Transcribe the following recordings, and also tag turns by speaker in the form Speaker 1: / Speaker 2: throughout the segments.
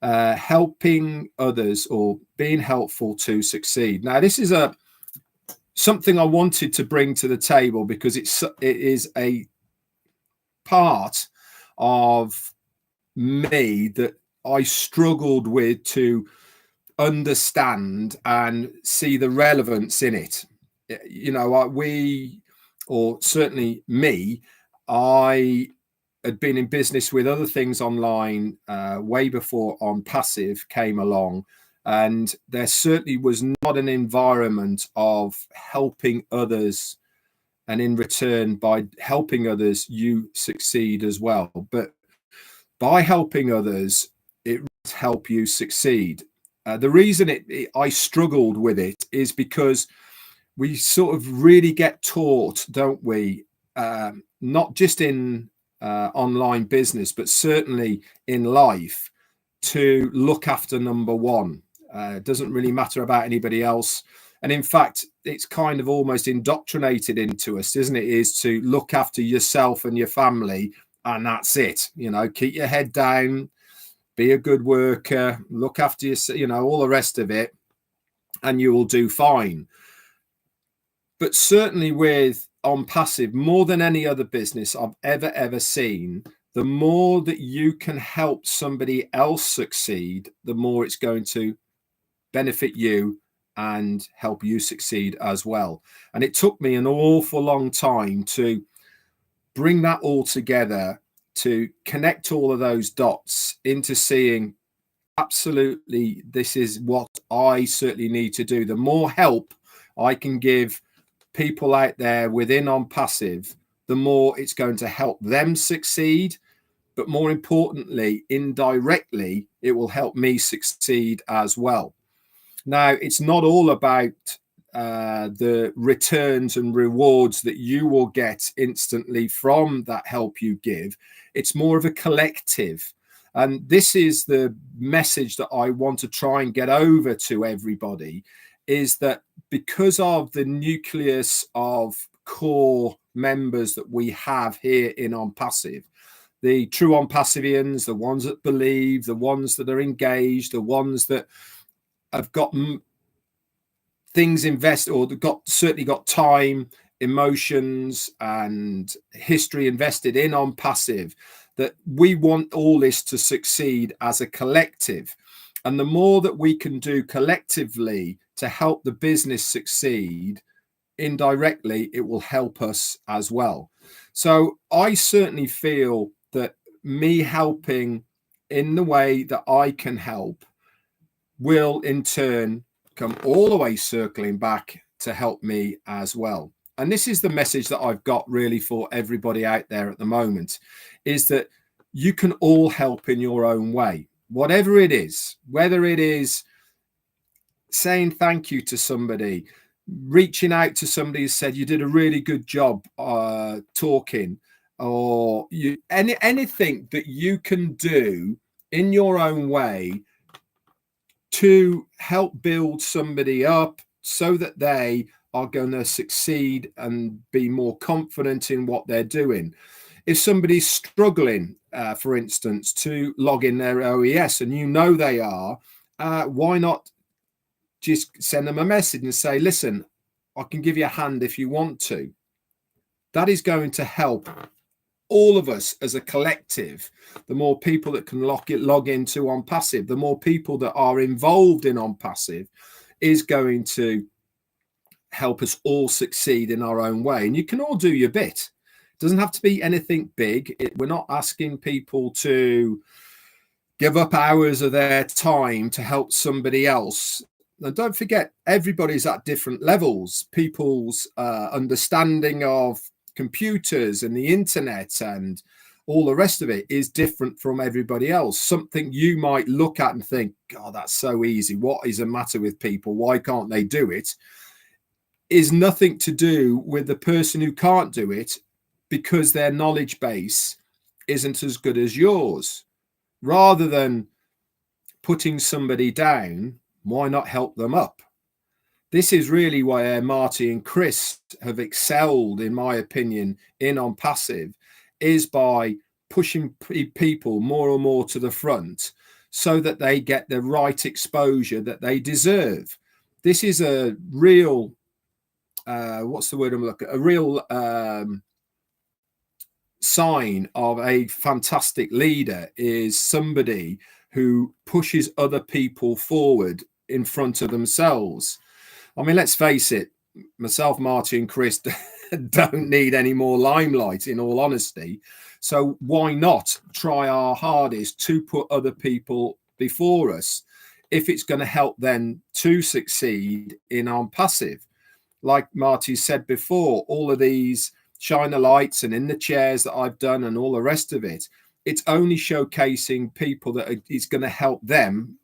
Speaker 1: helping others or being helpful to succeed. Now, this is something I wanted to bring to the table because it is a part of me that I struggled with to understand and see the relevance in it. You know, or certainly me, I had been in business with other things online way before OnPassive came along, and there certainly was not an environment of helping others, and in return, by helping others, you succeed as well. But by helping others, it will help you succeed. The reason I struggled with it is because we sort of really get taught, don't we, not just in online business, but certainly in life, to look after number one. It doesn't really matter about anybody else. And in fact, it's kind of almost indoctrinated into us, isn't it, is to look after yourself and your family, and that's it. You know, keep your head down, be a good worker, look after yourself, you know, all the rest of it, and you will do fine. But certainly with OnPassive, more than any other business I've ever seen, the more that you can help somebody else succeed, the more it's going to benefit you and help you succeed as well. And it took me an awful long time to bring that all together, to connect all of those dots into seeing absolutely this is what I certainly need to do. The more help I can give people out there within OnPassive, the more it's going to help them succeed. But more importantly, indirectly, it will help me succeed as well. Now, it's not all about the returns and rewards that you will get instantly from that help you give. It's more of a collective. And this is the message that I want to try and get over to everybody, is that because of the nucleus of core members that we have here in OnPassive, the true OnPassivians, the ones that believe, the ones that are engaged, the ones that have got things invested, or certainly got time, emotions, and history invested in OnPassive, that we want all this to succeed as a collective. And the more that we can do collectively to help the business succeed, indirectly, it will help us as well. So I certainly feel that me helping in the way that I can help will in turn come all the way circling back to help me as well. And this is the message that I've got really for everybody out there at the moment, is that you can all help in your own way, whatever it is, whether it is saying thank you to somebody, reaching out to somebody who said you did a really good job talking, or anything that you can do in your own way to help build somebody up so that they are going to succeed and be more confident in what they're doing. If somebody's struggling, for instance, to log in their OES, and you know they are, why not just send them a message and say, listen, I can give you a hand if you want to. That is going to help all of us as a collective. The more people that can log into OnPassive, the more people that are involved in OnPassive is going to help us all succeed in our own way. And you can all do your bit. It doesn't have to be anything big. We're not asking people to give up hours of their time to help somebody else. And don't forget, everybody's at different levels. People's understanding of computers and the internet and all the rest of it is different from everybody else. Something you might look at and think, God, that's so easy. What is the matter with people? Why can't they do it? Is nothing to do with the person who can't do it, because their knowledge base isn't as good as yours. Rather than putting somebody down, why not help them up? This is really where Marty and Chris have excelled, in my opinion, in OnPassive, is by pushing people more and more to the front so that they get the right exposure that they deserve. This is a real, what's the word I'm looking at? A real sign of a fantastic leader is somebody who pushes other people forward in front of themselves. I mean, let's face it, myself, Marty, and Chris don't need any more limelight, in all honesty. So why not try our hardest to put other people before us if it's going to help them to succeed in OnPassive? Like Marty said before, all of these shiner lights and in the chairs that I've done and all the rest of it, it's only showcasing people that it's going to help them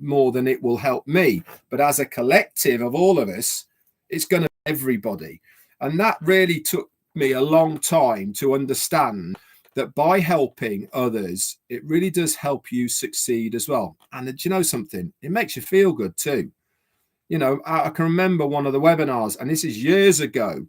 Speaker 1: more than it will help me. But as a collective of all of us, it's going to be everybody. And that really took me a long time to understand that by helping others, it really does help you succeed as well. And do you know something? It makes you feel good too. You know, I can remember one of the webinars, and this is years ago,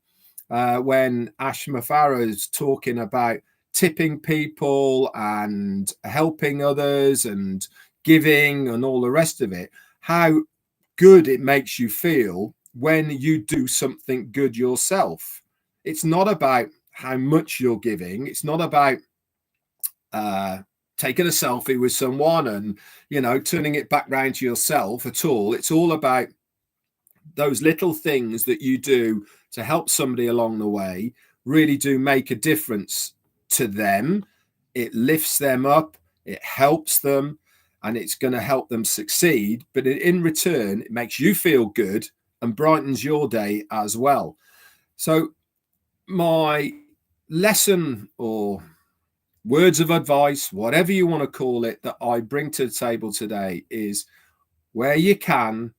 Speaker 1: when Ash Mafara is talking about tipping people and helping others and giving and all the rest of it, how good it makes you feel when you do something good yourself. It's not about how much you're giving. It's not about taking a selfie with someone and, you know, turning it back round to yourself at all. It's all about those little things that you do to help somebody along the way really do make a difference to them. It lifts them up, it helps them, and it's going to help them succeed. But in return, it makes you feel good and brightens your day as well. So my lesson or words of advice, whatever you want to call it, that I bring to the table today is, where you can,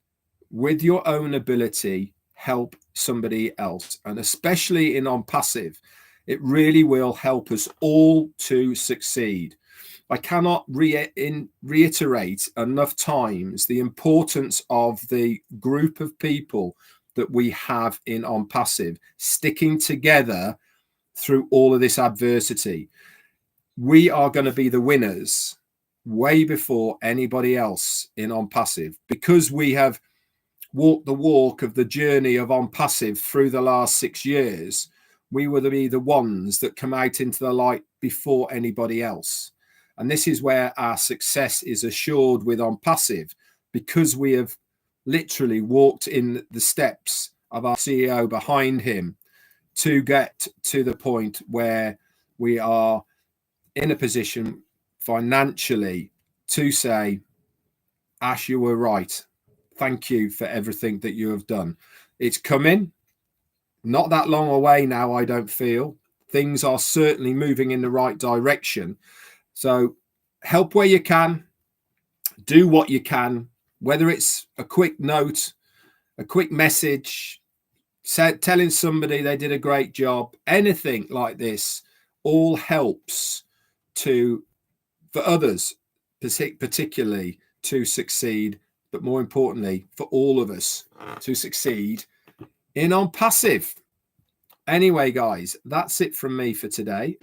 Speaker 1: with your own ability, help somebody else. And especially in OnPassive, it really will help us all to succeed. I cannot reiterate enough times the importance of the group of people that we have in OnPassive, sticking together through all of this adversity. We are going to be the winners way before anybody else in OnPassive, because we have walked the walk of the journey of OnPassive through the last 6 years. We will be the ones that come out into the light before anybody else. And this is where our success is assured with OnPassive, because we have literally walked in the steps of our CEO behind him to get to the point where we are in a position financially to say, Ash, you were right. Thank you for everything that you have done. It's coming, not that long away now, I don't feel. Things are certainly moving in the right direction. So help where you can, do what you can, whether it's a quick note, a quick message, telling somebody they did a great job, anything like this, all helps for others, particularly to succeed, but more importantly, for all of us to succeed in OnPassive. Anyway, guys, that's it from me for today.